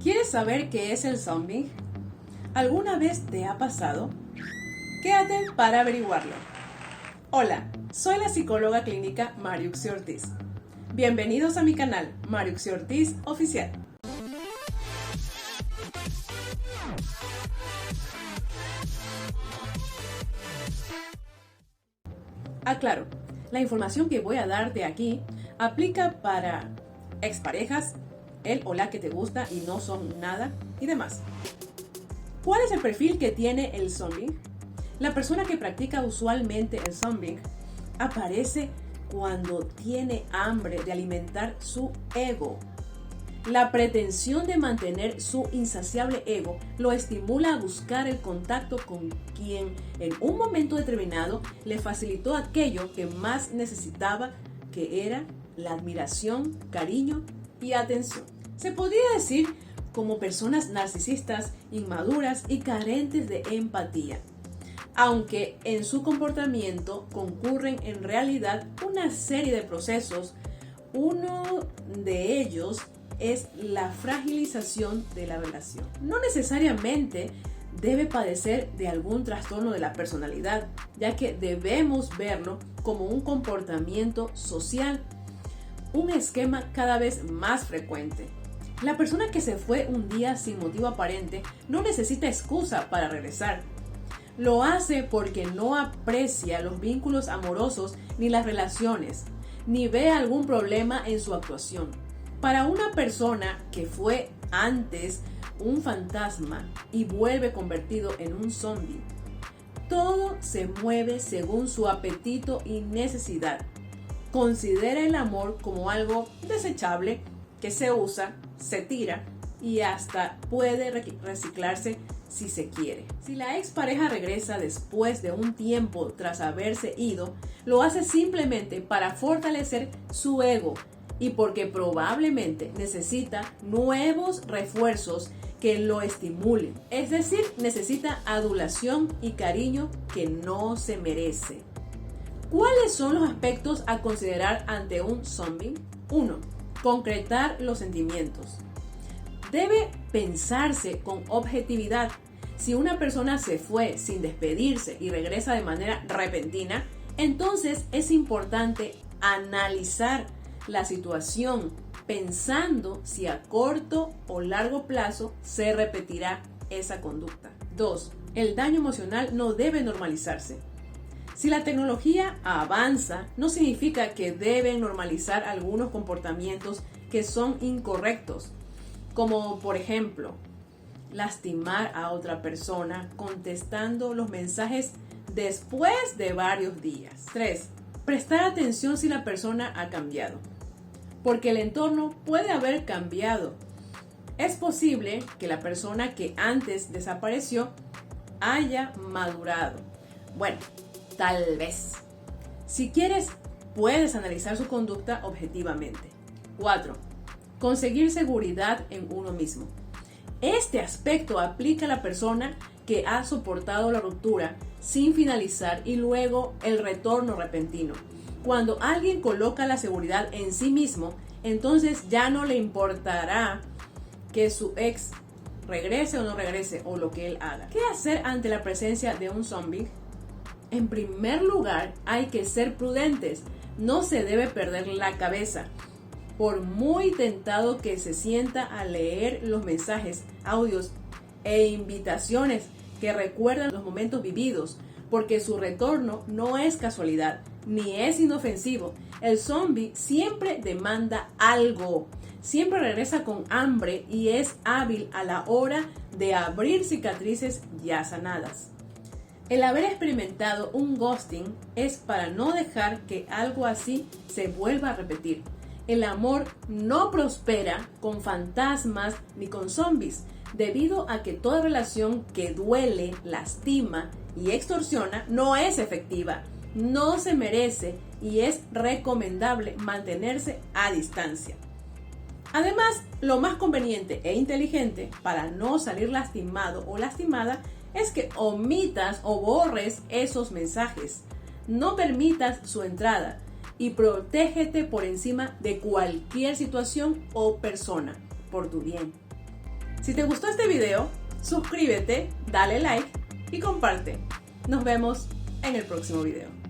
¿Quieres saber qué es el zombie? ¿Alguna vez te ha pasado? Quédate para averiguarlo. Hola, soy la psicóloga clínica Mariuxi Ortiz. Bienvenidos a mi canal Mariuxi Ortiz Oficial. Aclaro, la información que voy a darte aquí aplica para exparejas, él o la que te gusta y no son nada y demás. ¿Cuál es el perfil que tiene el zombie? La persona que practica usualmente el zombie aparece cuando tiene hambre de alimentar su ego. La pretensión de mantener su insaciable ego lo estimula a buscar el contacto con quien en un momento determinado le facilitó aquello que más necesitaba, que era la admiración, cariño y atención. Se podría decir como personas narcisistas, inmaduras y carentes de empatía, aunque en su comportamiento concurren en realidad una serie de procesos. Uno de ellos es la fragilización de la relación. No necesariamente debe padecer de algún trastorno de la personalidad, ya que debemos verlo como un comportamiento social, un esquema cada vez más frecuente. La persona que se fue un día sin motivo aparente no necesita excusa para regresar. Lo hace porque no aprecia los vínculos amorosos ni las relaciones, ni ve algún problema en su actuación. Para una persona que fue antes un fantasma y vuelve convertido en un zombie, todo se mueve según su apetito y necesidad. Considera el amor como algo desechable que se usa, se tira y hasta puede reciclarse si se quiere. Si la expareja regresa después de un tiempo tras haberse ido, lo hace simplemente para fortalecer su ego y porque probablemente necesita nuevos refuerzos que lo estimulen. Es decir, necesita adulación y cariño que no se merece. ¿Cuáles son los aspectos a considerar ante un zombie? 1. Concretar los sentimientos. Debe pensarse con objetividad. Si una persona se fue sin despedirse y regresa de manera repentina, entonces es importante analizar la situación pensando si a corto o largo plazo se repetirá esa conducta. 2. El daño emocional no debe normalizarse. Si la tecnología avanza, no significa que deben normalizar algunos comportamientos que son incorrectos, como por ejemplo, lastimar a otra persona contestando los mensajes después de varios días. 3. Prestar atención si la persona ha cambiado, porque el entorno puede haber cambiado. Es posible que la persona que antes desapareció haya madurado. Bueno, tal vez. Si quieres, puedes analizar su conducta objetivamente. 4. Conseguir seguridad en uno mismo. Este aspecto aplica a la persona que ha soportado la ruptura sin finalizar y luego el retorno repentino. Cuando alguien coloca la seguridad en sí mismo, entonces ya no le importará que su ex regrese o no regrese o lo que él haga. ¿Qué hacer ante la presencia de un zombie? En primer lugar, hay que ser prudentes. No se debe perder la cabeza. Por muy tentado que se sienta a leer los mensajes, audios e invitaciones que recuerdan los momentos vividos, porque su retorno no es casualidad, ni es inofensivo. El zombie siempre demanda algo, siempre regresa con hambre y es hábil a la hora de abrir cicatrices ya sanadas. El haber experimentado un ghosting es para no dejar que algo así se vuelva a repetir. El amor no prospera con fantasmas ni con zombies, debido a que toda relación que duele, lastima y extorsiona no es efectiva, no se merece y es recomendable mantenerse a distancia. Además, lo más conveniente e inteligente para no salir lastimado o lastimada es que omitas o borres esos mensajes. No permitas su entrada y protégete por encima de cualquier situación o persona, por tu bien. Si te gustó este video, suscríbete, dale like y comparte. Nos vemos en el próximo video.